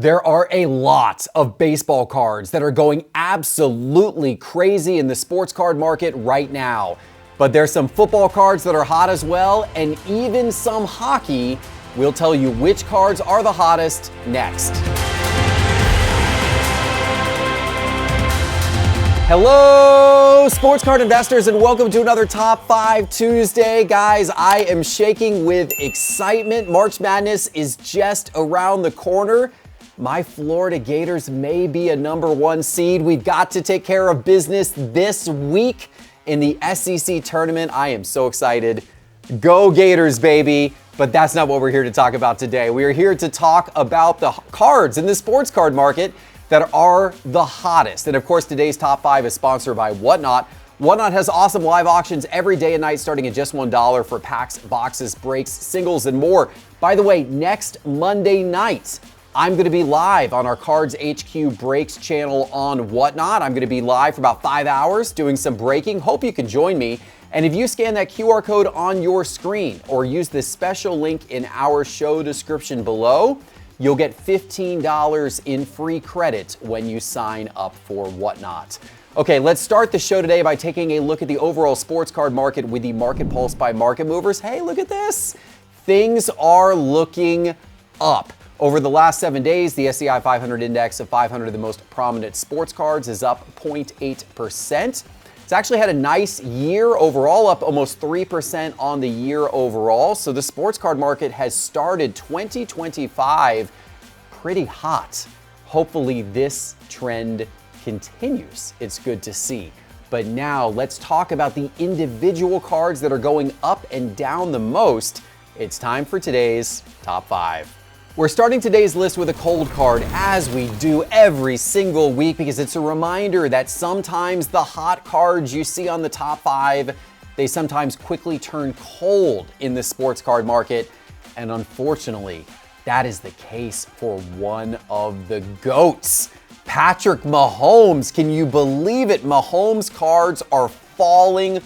There are a lot of baseball cards that are going absolutely crazy in the sports card market right now. But there's some football cards that are hot as well, and even some hockey. We'll tell you which cards are the hottest next. Hello, sports card investors, and welcome to another Top 5 Tuesday. Guys, I am shaking with excitement. March Madness is just around the corner. My Florida Gators may be a #1 seed. We've got to take care of business this week in the SEC tournament. I am so excited. Go Gators, baby. But that's not what we're here to talk about today. We are here to talk about the cards in the sports card market that are the hottest. And of course, today's Top 5 is sponsored by Whatnot. Whatnot has awesome live auctions every day and night starting at just $1 for packs, boxes, breaks, singles, and more. By the way, next Monday night, I'm going to be live on our Cards HQ Breaks channel on Whatnot. I'm going to be live for about 5 hours doing some breaking. Hope you can join me. And if you scan that QR code on your screen or use this special link in our show description below, you'll get $15 in free credit when you sign up for Whatnot. Okay, let's start the show today by taking a look at the overall sports card market with the Market Pulse by Market Movers. Hey, look at this. Things are looking up. Over the last 7 days, the SCI 500 index of 500 of the most prominent sports cards is up 0.8%. It's actually had a nice year overall, up almost 3% on the year overall. So the sports card market has started 2025 pretty hot. Hopefully this trend continues. It's good to see. But now let's talk about the individual cards that are going up and down the most. It's time for today's Top 5. We're starting today's list with a cold card, as we do every single week, because it's a reminder that sometimes the hot cards you see on the top 5, they sometimes quickly turn cold in the sports card market. And unfortunately, that is the case for one of the GOATs, Patrick Mahomes. Can you believe it? Mahomes cards are falling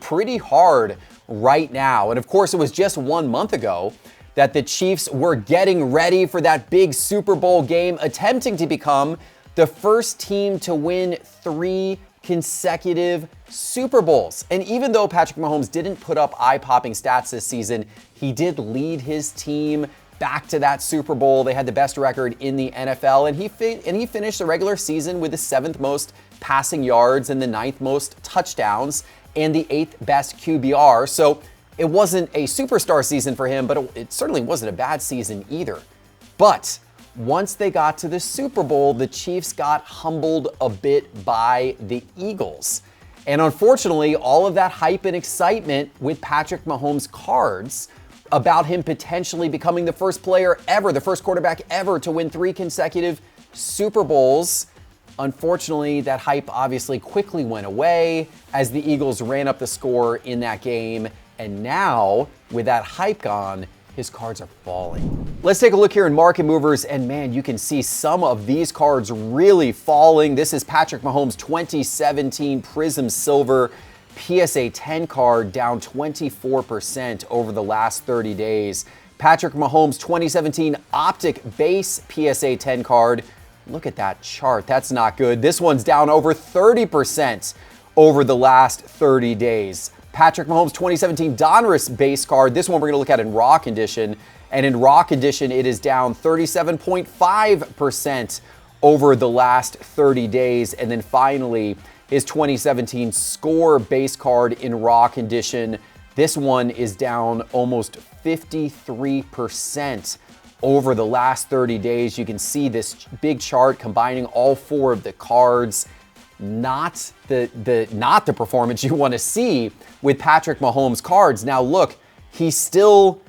pretty hard right now. And of course, it was just 1 month ago that the Chiefs were getting ready for that big Super Bowl game, attempting to become the first team to win 3 consecutive Super Bowls. And even though Patrick Mahomes didn't put up eye-popping stats this season, he did lead his team back to that Super Bowl. They had the best record in the NFL, and he finished the regular season with the 7th most passing yards and the 9th most touchdowns and the 8th best QBR. So it wasn't a superstar season for him, but it certainly wasn't a bad season either. But once they got to the Super Bowl, the Chiefs got humbled a bit by the Eagles. And unfortunately, all of that hype and excitement with Patrick Mahomes cards about him potentially becoming the first player ever, the first quarterback ever to win 3 consecutive Super Bowls, unfortunately, that hype obviously quickly went away as the Eagles ran up the score in that game. And now, with that hype gone, his cards are falling. Let's take a look here in Market Movers, and man, you can see some of these cards really falling. This is Patrick Mahomes' 2017 Prism Silver PSA 10 card, down 24% over the last 30 days. Patrick Mahomes' 2017 Optic Base PSA 10 card. Look at that chart. That's not good. This one's down over 30% over the last 30 days. Patrick Mahomes' 2017 Donruss base card. This one we're going to look at in raw condition. And in raw condition, it is down 37.5% over the last 30 days. And then finally, his 2017 Score base card in raw condition. This one is down almost 53% over the last 30 days. You can see this big chart combining all 4 of the cards. Not the performance you want to see with Patrick Mahomes cards. Now look, he's still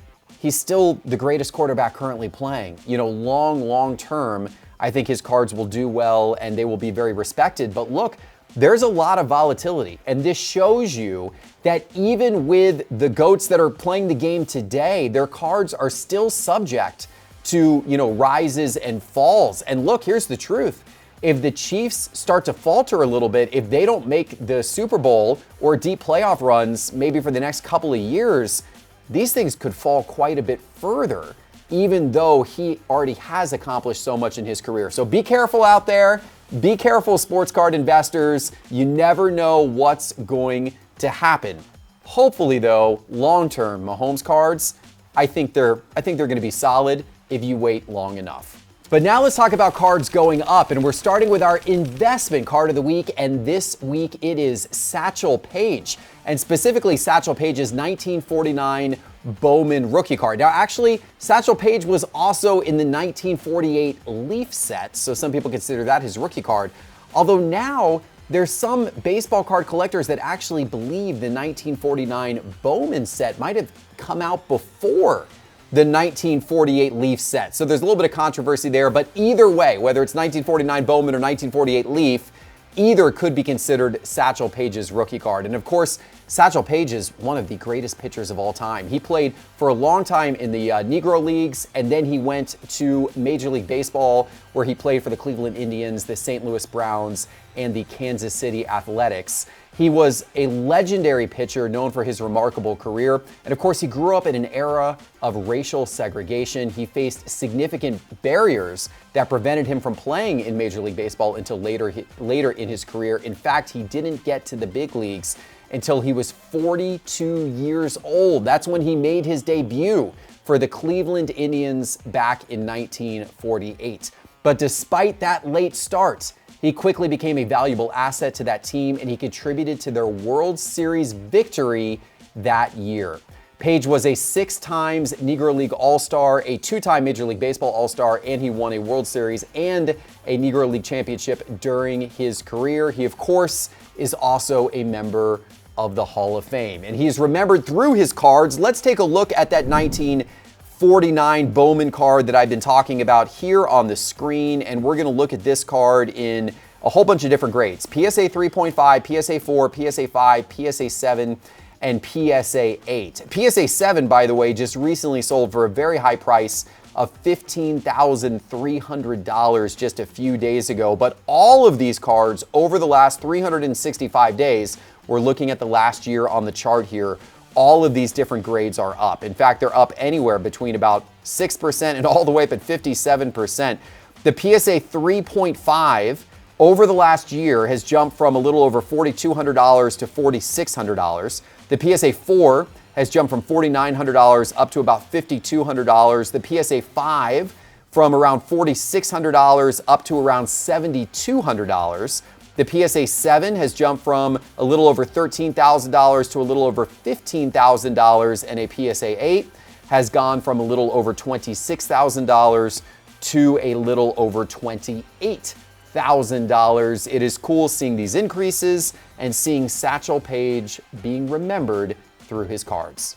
the greatest quarterback currently playing. You know, long term, I think his cards will do well and they will be very respected. But look, there's a lot of volatility, and this shows you that even with the GOATs that are playing the game today, their cards are still subject to, rises and falls. And look, here's the truth. If the Chiefs start to falter a little bit, if they don't make the Super Bowl or deep playoff runs maybe for the next couple of years, these things could fall quite a bit further even though he already has accomplished so much in his career. So be careful out there. Be careful, sports card investors. You never know what's going to happen. Hopefully, though, long-term Mahomes cards, I think they're going to be solid if you wait long enough. But now let's talk about cards going up, and we're starting with our investment card of the week, and this week it is Satchel Paige, and specifically Satchel Paige's 1949 Bowman rookie card. Now, actually, Satchel Paige was also in the 1948 Leaf set, so some people consider that his rookie card. Although now, there's some baseball card collectors that actually believe the 1949 Bowman set might have come out before the 1948 Leaf set. So there's a little bit of controversy there, but either way, whether it's 1949 Bowman or 1948 Leaf, either could be considered Satchel Paige's rookie card. And of course, Satchel Paige is one of the greatest pitchers of all time. He played for a long time in the Negro Leagues, and then he went to Major League Baseball, where he played for the Cleveland Indians, the St. Louis Browns, and the Kansas City Athletics. He was a legendary pitcher known for his remarkable career. And of course, he grew up in an era of racial segregation. He faced significant barriers that prevented him from playing in Major League Baseball until later in his career. In fact, he didn't get to the big leagues until he was 42 years old. That's when he made his debut for the Cleveland Indians back in 1948. But despite that late start, he quickly became a valuable asset to that team, and he contributed to their World Series victory that year. Paige was a 6-time Negro League All-Star, a 2-time Major League Baseball All-Star, and he won a World Series and a Negro League Championship during his career. He, of course, is also a member of the Hall of Fame, and he's remembered through his cards. Let's take a look at that 1949 Bowman card that I've been talking about here on the screen, and we're going to look at this card in a whole bunch of different grades: PSA 3.5, PSA 4, PSA 5, PSA 7, and PSA 8. PSA 7, by the way, just recently sold for a very high price of $15,300 just a few days ago. But all of these cards over the last 365 days, we're looking at the last year on the chart here, all of these different grades are up. In fact, they're up anywhere between about 6% and all the way up at 57%. The PSA 3.5 over the last year has jumped from a little over $4,200 to $4,600. The PSA 4 has jumped from $4,900 up to about $5,200. The PSA 5 from around $4,600 up to around $7,200. The PSA 7 has jumped from a little over $13,000 to a little over $15,000, and a PSA 8 has gone from a little over $26,000 to a little over $28,000. It is cool seeing these increases and seeing Satchel Paige being remembered through his cards.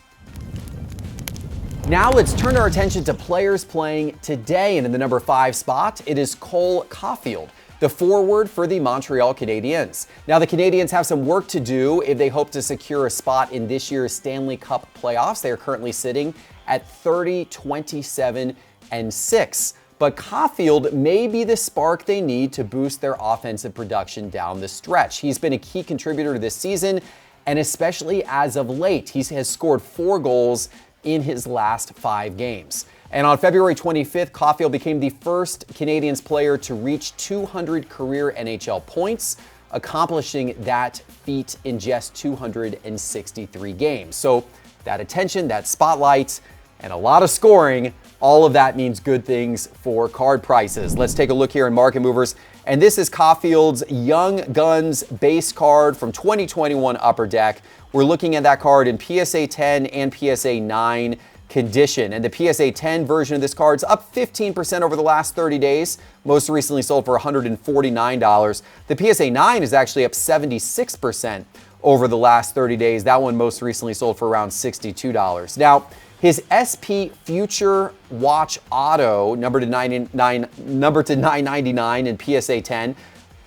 Now let's turn our attention to players playing today, and in the number 5 spot, it is Cole Caulfield, the forward for the Montreal Canadiens. Now, the Canadiens have some work to do if they hope to secure a spot in this year's Stanley Cup playoffs. They are currently sitting at 30-27-6. But Caulfield may be the spark they need to boost their offensive production down the stretch. He's been a key contributor to this season, and especially as of late, he has scored 4 goals in his last 5 games. And on February 25th, Caulfield became the first Canadiens player to reach 200 career NHL points, accomplishing that feat in just 263 games. So that attention, that spotlight, and a lot of scoring, all of that means good things for card prices. Let's take a look here in Market Movers. And this is Caulfield's Young Guns base card from 2021 Upper Deck. We're looking at that card in PSA 10 and PSA 9 condition. And the PSA 10 version of this card's up 15% over the last 30 days, most recently sold for $149. The PSA 9 is actually up 76% over the last 30 days. That one most recently sold for around $62. Now, his SP Future Watch Auto, number to 999 in PSA 10,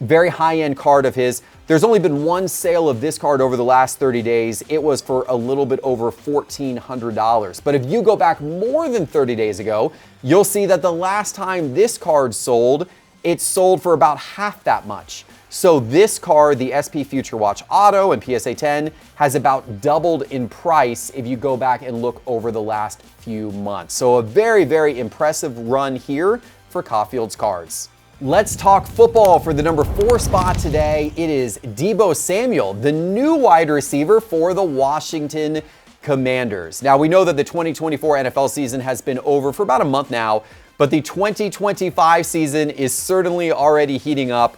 very high-end card of his. There's only been one sale of this card over the last 30 days. It was for a little bit over $1,400. But if you go back more than 30 days ago, you'll see that the last time this card sold, it sold for about half that much. So this card, the SP Future Watch Auto and PSA 10, has about doubled in price if you go back and look over the last few months. So a very, very impressive run here for Caulfield's cards. Let's talk football for the number 4 spot today. It is Deebo Samuel, the new wide receiver for the Washington Commanders. Now, we know that the 2024 NFL season has been over for about a month now, but the 2025 season is certainly already heating up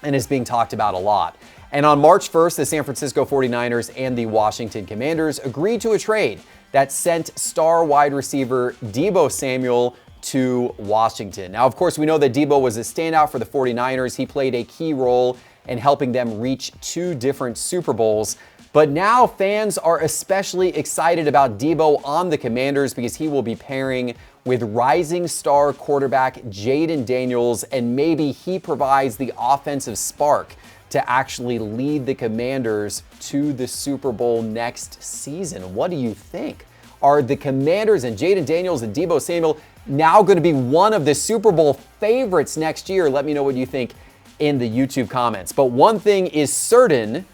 and is being talked about a lot. And on March 1st, the San Francisco 49ers and the Washington Commanders agreed to a trade that sent star wide receiver Deebo Samuel to Washington. Now, of course, we know that Deebo was a standout for the 49ers. He played a key role in helping them reach 2 different Super Bowls. But now fans are especially excited about Deebo on the Commanders because he will be pairing with rising star quarterback Jayden Daniels, and maybe he provides the offensive spark to actually lead the Commanders to the Super Bowl next season. What do you think? Are the Commanders and Jayden Daniels and Deebo Samuel now going to be one of the Super Bowl favorites next year? Let me know what you think in the YouTube comments. But one thing is certain,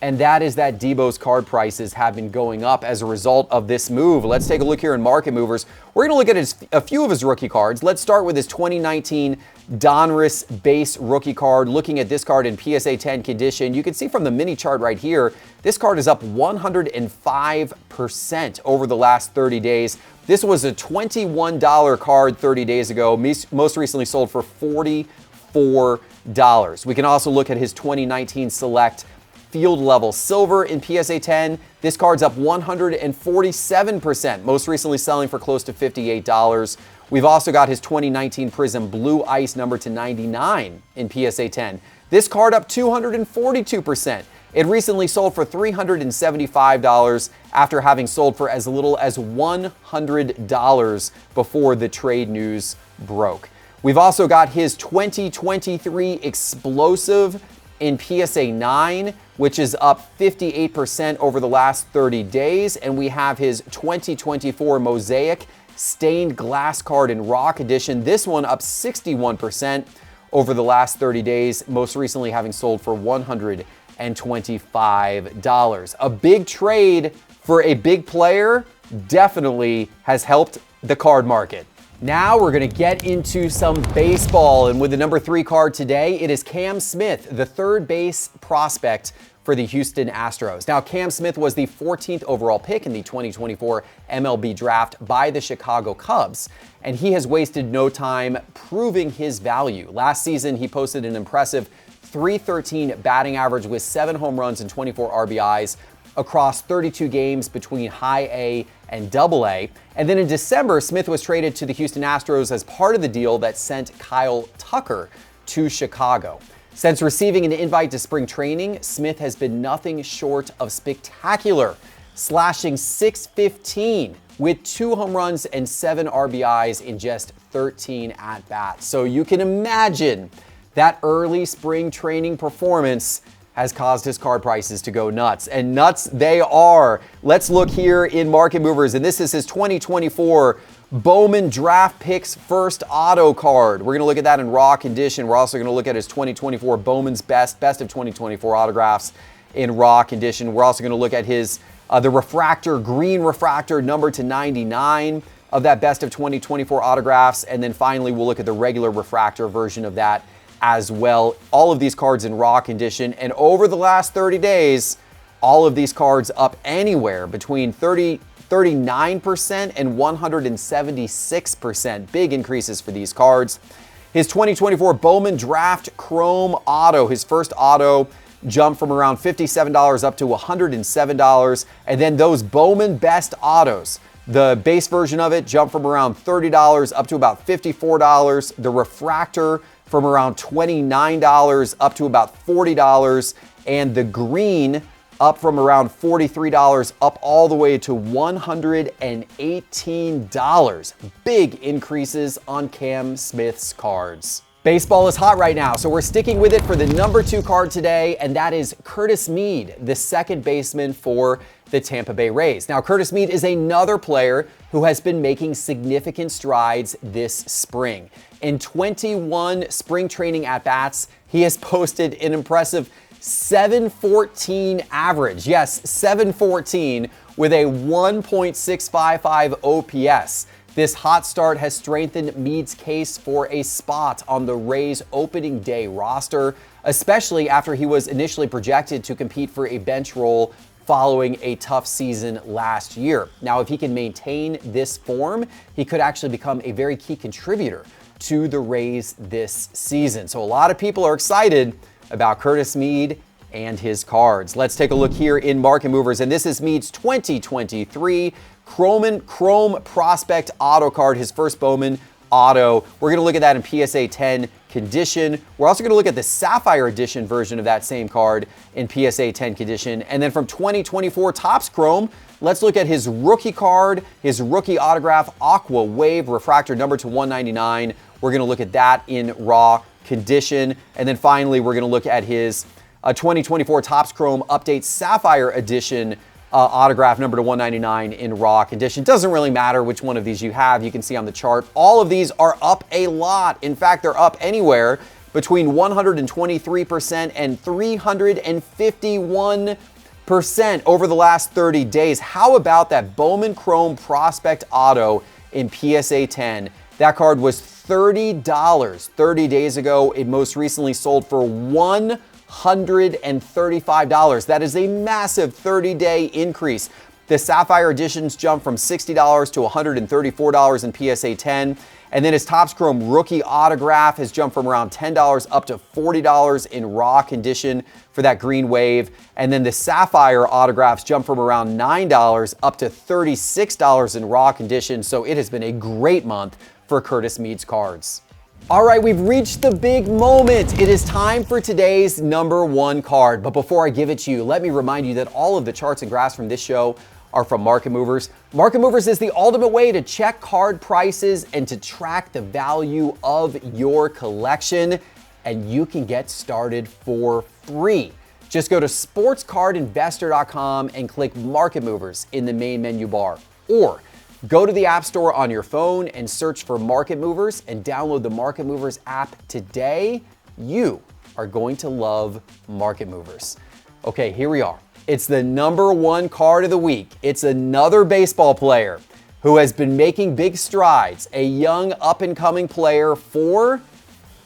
and that is that Deebo's card prices have been going up as a result of this move. Let's take a look here in Market Movers. We're going to look at a few of his rookie cards. Let's start with his 2019 Donruss base rookie card. Looking at this card in PSA 10 condition, you can see from the mini chart right here, this card is up 105% over the last 30 days. This was a $21 card 30 days ago, most recently sold for $44. We can also look at his 2019 Select Field Level Silver in PSA 10. This card's up 147%, most recently selling for close to $58. We've also got his 2019 Prism Blue Ice number to 99 in PSA 10. This card up 242%. It recently sold for $375 after having sold for as little as $100 before the trade news broke. We've also got his 2023 Explosive in PSA 9, which is up 58% over the last 30 days. And we have his 2024 Mosaic Stained Glass card in Rock Edition. This one up 61% over the last 30 days, most recently having sold for $125. A big trade for a big player definitely has helped the card market. Now we're going to get into some baseball, and with the number 3 card today, it is Cam Smith, the third base prospect for the Houston Astros. Now, Cam Smith was the 14th overall pick in the 2024 MLB draft by the Chicago Cubs, and he has wasted no time proving his value. Last season, he posted an impressive .313 batting average with 7 home runs and 24 RBIs across 32 games between high A and double A. And then in December, Smith was traded to the Houston Astros as part of the deal that sent Kyle Tucker to Chicago. Since receiving an invite to spring training, Smith has been nothing short of spectacular, slashing .615 with 2 home runs and 7 RBIs in just 13 at-bats. So you can imagine that early spring training performance has caused his card prices to go nuts. And nuts they are. Let's look here in Market Movers, and this is his 2024 Bowman Draft Picks First Auto card. We're going to look at that in raw condition. We're also going to look at his 2024 Bowman's Best of 2024 autographs in raw condition. We're also going to look at his the refractor, green refractor number to 99 of that Best of 2024 autographs. And then finally, we'll look at the regular refractor version of that as well. All of these cards in raw condition. And over the last 30 days, all of these cards up anywhere between 39% and 176%. Big increases for these cards. His 2024 Bowman Draft Chrome Auto, his first auto, jumped from around $57 up to $107. And then those Bowman Best Autos, the base version of it jumped from around $30 up to about $54. The refractor from around $29 up to about $40. And the green up from around $43 up all the way to $118. Big increases on Cam Smith's cards. Baseball is hot right now, so we're sticking with it for the number 2 card today, and that is Curtis Mead, the second baseman for the Tampa Bay Rays. Now, Curtis Mead is another player who has been making significant strides this spring. In 21 spring training at-bats, he has posted an impressive 714 average. Yes, 714 with a 1.655 OPS. This hot start has strengthened Meade's case for a spot on the Rays' opening day roster, especially after he was initially projected to compete for a bench role following a tough season last year. Now, if he can maintain this form, he could actually become a very key contributor to the Rays this season. So a lot of people are excited about Curtis Meade and his cards. Let's take a look here in Market Movers, and this is Meade's 2023 Chrome Prospect Auto card, his first Bowman Auto. We're going to look at that in PSA 10 condition. We're also going to look at the Sapphire Edition version of that same card in PSA 10 condition. And then from 2024 Topps Chrome, let's look at his rookie card, his rookie autograph, Aqua Wave, refractor number to 199. We're going to look at that in raw condition. And then finally, we're going to look at his 2024 Topps Chrome Update Sapphire Edition autograph number to 199 in raw condition. Doesn't really matter which one of these you have. You can see on the chart, all of these are up a lot. In fact, they're up anywhere between 123% and 351% over the last 30 days. How about that Bowman Chrome Prospect Auto in PSA 10? That card was $30 30 days ago. It most recently sold for $135. That is a massive 30-day increase. The Sapphire Editions jumped from $60 to $134 in PSA 10. And then his Topps Chrome rookie autograph has jumped from around $10 up to $40 in raw condition for that green wave. And then the Sapphire autographs jumped from around $9 up to $36 in raw condition. So it has been a great month for Curtis Meade's cards. All right, we've reached the big moment. It is time for today's number one card. But before I give it to you, let me remind you that all of the charts and graphs from this show are from Market Movers. Market Movers is the ultimate way to check card prices and to track the value of your collection. And you can get started for free. Just go to sportscardinvestor.com and click Market Movers in the main menu bar. Or go to the App Store on your phone and search for Market Movers and download the Market Movers app today. You are going to love Market Movers. Okay, here we are. It's the number one card of the week. It's another baseball player who has been making big strides, a young up-and-coming player for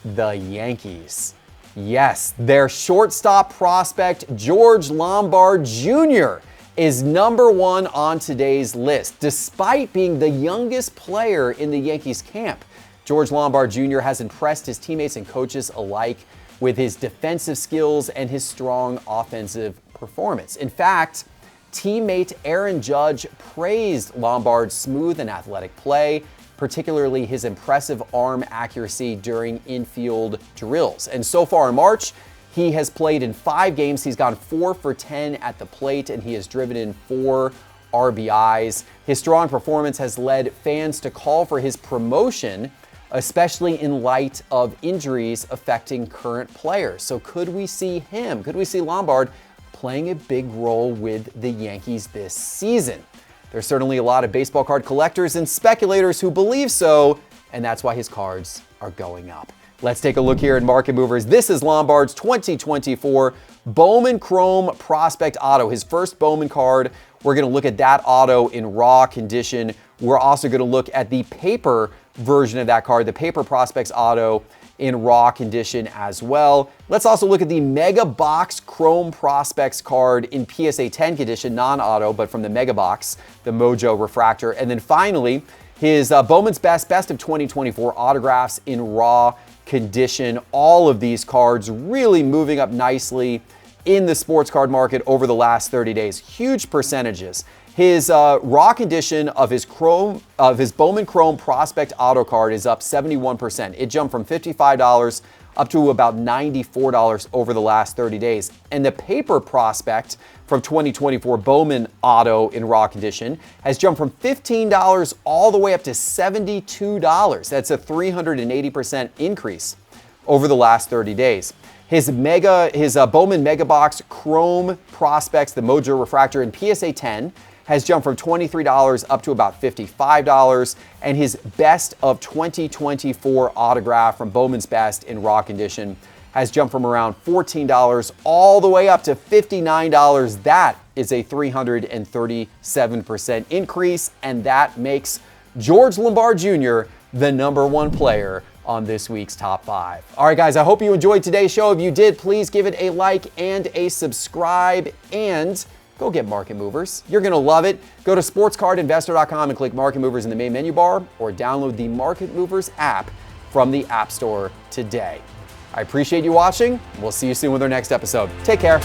the Yankees. Yes, their shortstop prospect, George Lombard Jr., is number one on today's list. Despite being the youngest player in the Yankees camp, George Lombard Jr. has impressed his teammates and coaches alike with his defensive skills and his strong offensive performance. In fact, teammate Aaron Judge praised Lombard's smooth and athletic play, particularly his impressive arm accuracy during infield drills. And so far in March, he has played in 5 games. He's gone 4 for 10 at the plate, and he has driven in 4 RBIs. His strong performance has led fans to call for his promotion, especially in light of injuries affecting current players. So could we see Lombard playing a big role with the Yankees this season? There's certainly a lot of baseball card collectors and speculators who believe so, and that's why his cards are going up. Let's take a look here in Market Movers. This is Lombard's 2024 Bowman Chrome Prospect Auto, his first Bowman card. We're going to look at that auto in raw condition. We're also going to look at the paper version of that card, the Paper Prospects Auto in raw condition as well. Let's also look at the Mega Box Chrome Prospects card in PSA 10 condition, non-auto, but from the Mega Box, the Mojo Refractor. And then finally, his Bowman's Best of 2024 autographs in raw condition. All of these cards really moving up nicely in the sports card market over the last 30 days. Huge percentages. His raw condition of his Bowman Chrome Prospect Auto card is up 71%. It jumped from $55 up to about $94 over the last 30 days. And the Paper Prospect from 2024 Bowman Auto in raw condition has jumped from $15 all the way up to $72. That's a 380% increase over the last 30 days. His Bowman Mega Box Chrome Prospects, the Mojo Refractor in PSA 10, has jumped from $23 up to about $55, and his best of 2024 autograph from Bowman's Best in raw condition has jumped from around $14 all the way up to $59. That is a 337% increase, and that makes George Lombard Jr. the #1 player on this week's Top 5. All right, guys, I hope you enjoyed today's show. If you did, please give it a like and a subscribe, and go get Market Movers. You're gonna love it. Go to sportscardinvestor.com and click Market Movers in the main menu bar, or download the Market Movers app from the App Store today. I appreciate you watching. We'll see you soon with our next episode. Take care.